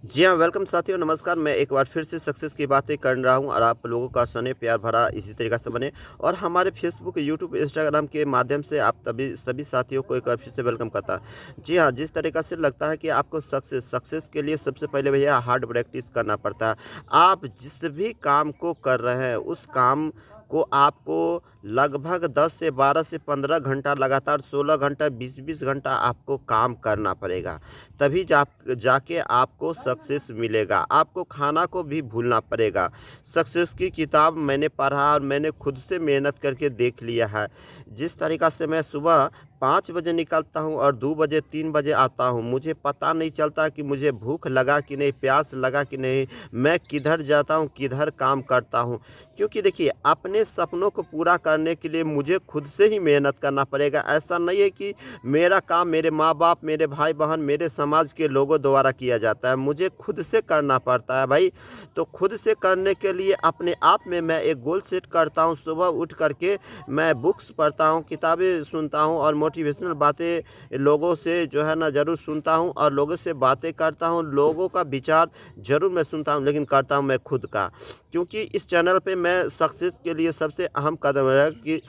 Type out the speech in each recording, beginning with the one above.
जी हाँ, वेलकम साथियों, नमस्कार। मैं एक बार फिर से सक्सेस की बातें कर रहा हूँ और आप लोगों का स्नेह प्यार भरा इसी तरीक़े से बने और हमारे फेसबुक, यूट्यूब, इंस्टाग्राम के माध्यम से आप सभी साथियों को एक बार फिर से वेलकम करता है। जी हाँ, जिस तरीक़े से लगता है कि आपको सक्सेस के लिए सबसे पहले भैया हार्ड प्रैक्टिस करना पड़ता है। आप जिस भी काम को कर रहे हैं, उस काम को आपको लगभग 10 से 12 से 15 घंटा लगातार 16 घंटा 20-20 घंटा आपको काम करना पड़ेगा। तभी जाके आपको सक्सेस मिलेगा। आपको खाना को भी भूलना पड़ेगा। सक्सेस की किताब मैंने पढ़ा और मैंने खुद से मेहनत करके देख लिया है। जिस तरीक़ा से मैं सुबह 5 बजे निकलता हूँ और 2 बजे 3 बजे आता हूँ, मुझे पता नहीं चलता कि मुझे भूख लगा कि नहीं, प्यास लगा कि नहीं, मैं किधर जाता हूँ, किधर काम करता हूँ। क्योंकि देखिए, अपने सपनों को पूरा करने के लिए मुझे खुद से ही मेहनत करना पड़ेगा। ऐसा नहीं है कि मेरा काम मेरे माँ-बाप, मेरे भाई-बहन, मेरे समाज के लोगों द्वारा किया जाता है। मुझे खुद से करना पड़ता है भाई। तो खुद से करने के लिए अपने आप में मैं एक गोल सेट करता हूँ। सुबह उठ कर के मैं बुक्स पढ़ता हूँ, किताबें सुनता हूँ और मोटिवेशनल बातें लोगों से जो है ना ज़रूर सुनता हूँ और लोगों से बातें करता हूँ। लोगों का विचार ज़रूर मैं सुनता हूँ, लेकिन करता हूँ मैं खुद का। क्योंकि इस चैनल पे मैं सक्सेस के लिए सबसे अहम कदम है कि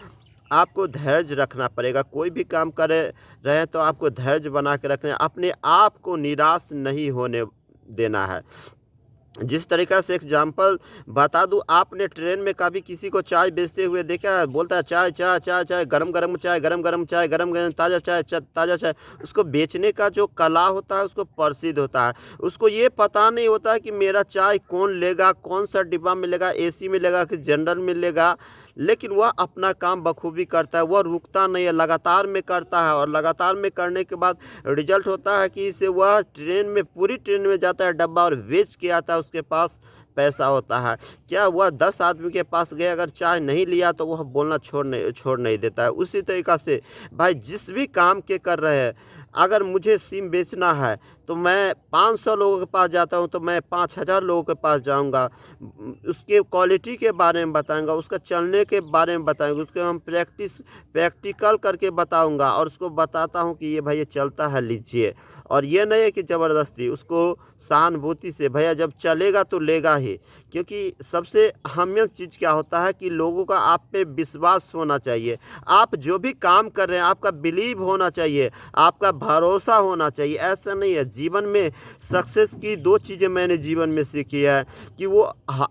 आपको धैर्य रखना पड़ेगा। कोई भी काम करे रहे तो आपको धैर्य बना के रखना है। अपने आप को निराश नहीं होने देना है। जिस तरीक़ा से एग्जाम्पल बता दूँ, आपने ट्रेन में कभी किसी को चाय बेचते हुए देखा है? बोलता है चाय, चाय, चाय, चाय, गरम-गरम चाय, गरम-गरम चाय, गरम-गरम ताज़ा चाय, ताज़ा चाय। उसको बेचने का जो कला होता है, उसको प्रसिद्ध होता है। उसको ये पता नहीं होता है कि मेरा चाय कौन लेगा, कौन-सा डिब्बा में लेगा, एसी में लेगा कि जनरल में लेगा। लेकिन वह अपना काम बखूबी करता है, वह रुकता नहीं है, लगातार में करता है और लगातार में करने के बाद रिजल्ट होता है कि इसे वह पूरी ट्रेन में जाता है डब्बा और बेच के आता है, उसके पास पैसा होता है। क्या वह 10 आदमी के पास गए, अगर चाय नहीं लिया तो वह बोलना छोड़ नहीं देता है। उसी तरीक़ा से भाई, जिस भी काम के कर रहे हैं, अगर मुझे सिम बेचना है तो मैं 500 लोगों के पास जाता हूँ, तो मैं 5000 लोगों के पास जाऊँगा। उसके क्वालिटी के बारे में बताऊँगा, उसका चलने के बारे में बताऊँगा, उसको हम प्रैक्टिकल करके बताऊँगा और उसको बताता हूँ कि ये भाई ये चलता है, लीजिए। और ये नहीं है कि ज़बरदस्ती, उसको सहानुभूति से, भैया जब चलेगा तो लेगा ही। क्योंकि सबसे अहमियत चीज़ क्या होता है कि लोगों का आप पे विश्वास होना चाहिए। आप जो भी काम कर रहे हैं, आपका बिलीव होना चाहिए, आपका भरोसा होना चाहिए। ऐसा नहीं है जीवन में। सक्सेस की 2 चीज़ें मैंने जीवन में सीखी है कि वो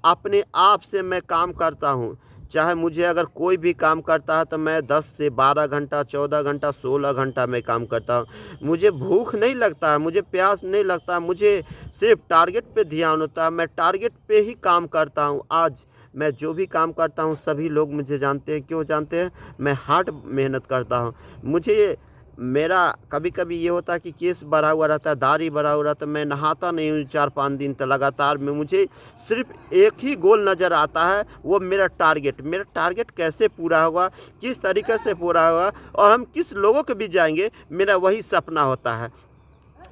अपने आप से मैं काम करता हूँ। चाहे मुझे अगर कोई भी काम करता है तो मैं 10 से 12 घंटा, 14 घंटा, 16 घंटा मैं काम करता हूँ। मुझे भूख नहीं लगता है, मुझे प्यास नहीं लगता है, मुझे सिर्फ़ टारगेट पे ध्यान होता है। मैं टारगेट पे ही काम करता हूँ। आज मैं जो भी काम करता हूँ, सभी लोग मुझे जानते हैं। क्यों जानते हैं? मैं हार्ड मेहनत करता हूँ। मुझे मेरा कभी-कभी ये होता है कि केस बढ़ा हुआ रहता है, दाढ़ी बढ़ा हुआ रहता है, मैं नहाता नहीं हूँ 4-5 दिन तक लगातार में। मुझे सिर्फ़ एक ही गोल नज़र आता है, वो मेरा टारगेट। मेरा टारगेट कैसे पूरा होगा, किस तरीके से पूरा होगा और हम किस लोगों के बीच जाएँगे, मेरा वही सपना होता है।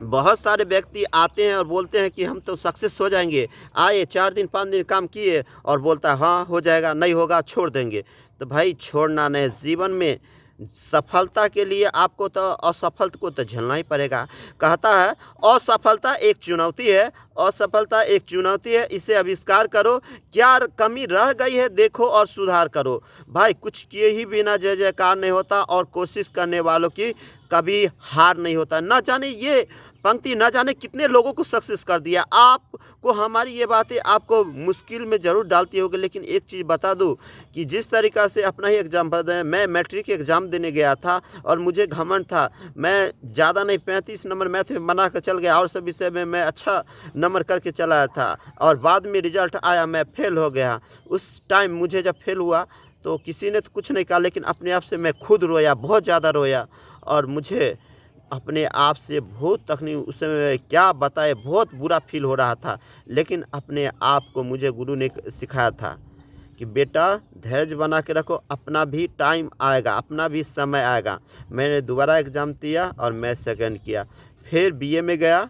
बहुत सारे व्यक्ति आते हैं और बोलते हैं कि हम तो सक्सेस हो जाएँगे। आए 4 दिन 5 दिन काम किए और बोलता है हाँ, हो जाएगा, नहीं होगा छोड़ देंगे। तो भाई छोड़ना नहीं। जीवन में सफलता के लिए आपको तो असफलता को तो झेलना ही पड़ेगा। कहता है असफलता एक चुनौती है, असफलता एक चुनौती है, इसे आविष्कार करो। क्या कमी रह गई है देखो और सुधार करो। भाई कुछ किए ही बिना जय जयकार नहीं होता और कोशिश करने वालों की कभी हार नहीं होता। ना जाने ये पंक्ति ना जाने कितने लोगों को सक्सेस कर दिया। आपको हमारी ये बातें आपको मुश्किल में ज़रूर डालती होगी, लेकिन एक चीज़ बता दूँ कि जिस तरीक़ा से अपना ही एग्ज़ाम्पल दें, मैं मैट्रिक एग्ज़ाम देने गया था और मुझे घमंड था। मैं ज़्यादा नहीं 35 नंबर मैथ में बना कर चल गया और सब विषय में मैं अच्छा नंबर करके चला आया था और बाद में रिज़ल्ट आया, मैं फ़ेल हो गया। उस टाइम मुझे जब फ़ेल हुआ तो किसी ने तो कुछ नहीं कहा, लेकिन अपने आप से मैं खुद रोया, बहुत ज़्यादा रोया और मुझे अपने आप से बहुत तकलीफ, उस समय क्या बताएं, बहुत बुरा फ़ील हो रहा था। लेकिन अपने आप को मुझे गुरु ने सिखाया था कि बेटा धैर्य बना के रखो, अपना भी टाइम आएगा, अपना भी समय आएगा। मैंने दोबारा एग्ज़ाम दिया और मैं सेकंड किया। फिर बीए में गया,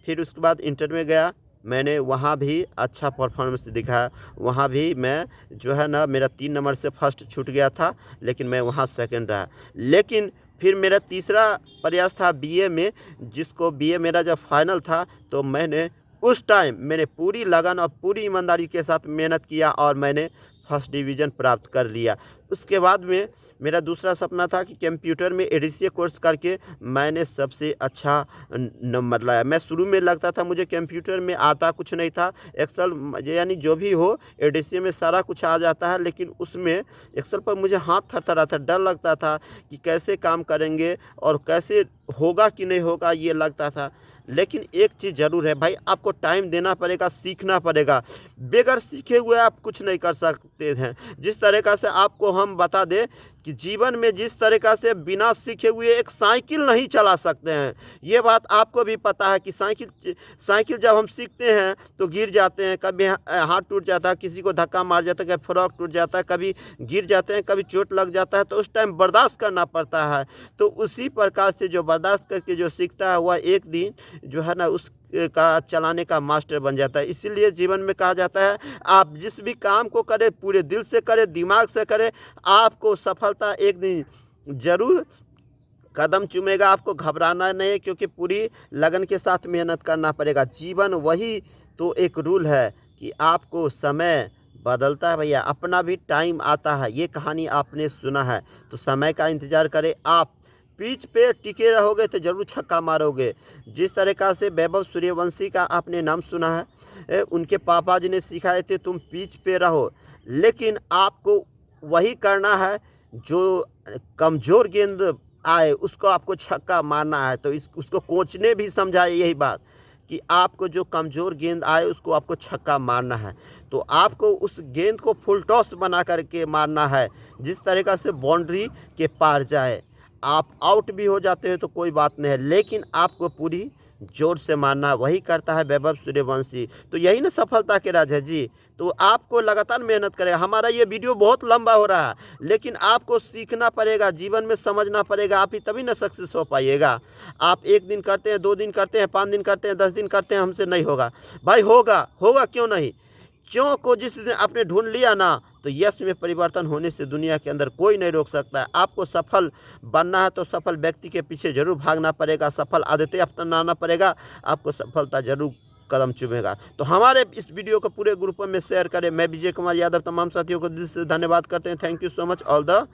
फिर उसके बाद इंटर में गया। मैंने वहाँ भी अच्छा परफॉर्मेंस दिखाया। वहाँ भी मैं जो है ना, मेरा 3 नंबर से फर्स्ट छूट गया था, लेकिन मैं वहाँ सेकंड रहा। लेकिन फिर मेरा तीसरा प्रयास था बीए में, जिसको बीए मेरा जब फाइनल था तो मैंने उस टाइम मैंने पूरी लगन और पूरी ईमानदारी के साथ मेहनत किया और मैंने फर्स्ट डिवीज़न प्राप्त कर लिया। उसके बाद में मेरा दूसरा सपना था कि कंप्यूटर में एडीसीए कोर्स करके मैंने सबसे अच्छा नंबर लाया। मैं शुरू में लगता था मुझे कंप्यूटर में आता कुछ नहीं था, एक्सेल यानी जो भी हो एडीसीए में सारा कुछ आ जाता है, लेकिन उसमें एक्सेल पर मुझे हाथ थरथराता, डर लगता था कि कैसे काम करेंगे और कैसे होगा कि नहीं होगा, ये लगता था। लेकिन एक चीज़ ज़रूर है भाई, आपको टाइम देना पड़ेगा, सीखना पड़ेगा। बगैर सीखे हुए आप कुछ नहीं कर सकते हैं। जिस तरीक़ा से आपको हम बता दें कि जीवन में जिस तरीक़ा से बिना सीखे हुए एक साइकिल नहीं चला सकते हैं, ये बात आपको भी पता है कि साइकिल जब हम सीखते हैं तो गिर जाते हैं, कभी हाथ टूट जाता है, किसी को धक्का मार जाता है, कभी फ्रॉक टूट जाता है, कभी गिर जाते हैं, कभी चोट लग जाता है, तो उस टाइम बर्दाश्त करना पड़ता है। तो उसी प्रकार से जो बर्दाश्त करके जो सीखता है वह एक दिन जो है ना उस का चलाने का मास्टर बन जाता है। इसीलिए जीवन में कहा जाता है, आप जिस भी काम को करें पूरे दिल से करें, दिमाग से करें, आपको सफलता एक दिन ज़रूर कदम चूमेगा। आपको घबराना नहीं है, क्योंकि पूरी लगन के साथ मेहनत करना पड़ेगा। जीवन वही तो एक रूल है कि आपको समय बदलता है भैया, अपना भी टाइम आता है। ये कहानी आपने सुना है, तो समय का इंतज़ार करें। आप पिच पे टिके रहोगे तो ज़रूर छक्का मारोगे। जिस तरीक़ा से वैभव सूर्यवंशी का आपने नाम सुना है, उनके पापा जी ने सिखाए थे तुम पिच पे रहो, लेकिन आपको वही करना है जो कमज़ोर गेंद आए उसको आपको छक्का मारना है। तो उसको कोच ने भी समझाया यही बात कि आपको जो कमज़ोर गेंद आए उसको आपको छक्का मारना है। तो आपको उस गेंद को फुल टॉस बना करके मारना है, जिस तरीक़ा से बाउंड्री के पार जाए। आप आउट भी हो जाते हैं तो कोई बात नहीं है, लेकिन आपको पूरी जोर से मारना, वही करता है वैभव सूर्यवंशी। तो यही ना सफलता के राज है जी। तो आपको लगातार मेहनत करेगा। हमारा ये वीडियो बहुत लंबा हो रहा है, लेकिन आपको सीखना पड़ेगा, जीवन में समझना पड़ेगा, आप ही तभी ना सक्सेस हो पाइएगा। आप 1 दिन करते हैं, 2 दिन करते हैं, 5 दिन करते हैं, 10 दिन करते हैं, हमसे नहीं होगा भाई। होगा क्यों नहीं। क्यों को जिस दिन आपने ढूंढ लिया ना, तो यश में परिवर्तन होने से दुनिया के अंदर कोई नहीं रोक सकता है। आपको सफल बनना है तो सफल व्यक्ति के पीछे जरूर भागना पड़ेगा, सफल आदतें अपनाना पड़ेगा, आपको सफलता जरूर कदम चूमेगा। तो हमारे इस वीडियो को पूरे ग्रुप में शेयर करें। मैं विजय कुमार यादव तमाम साथियों को दिल से धन्यवाद करते हैं। Thank you so much. All the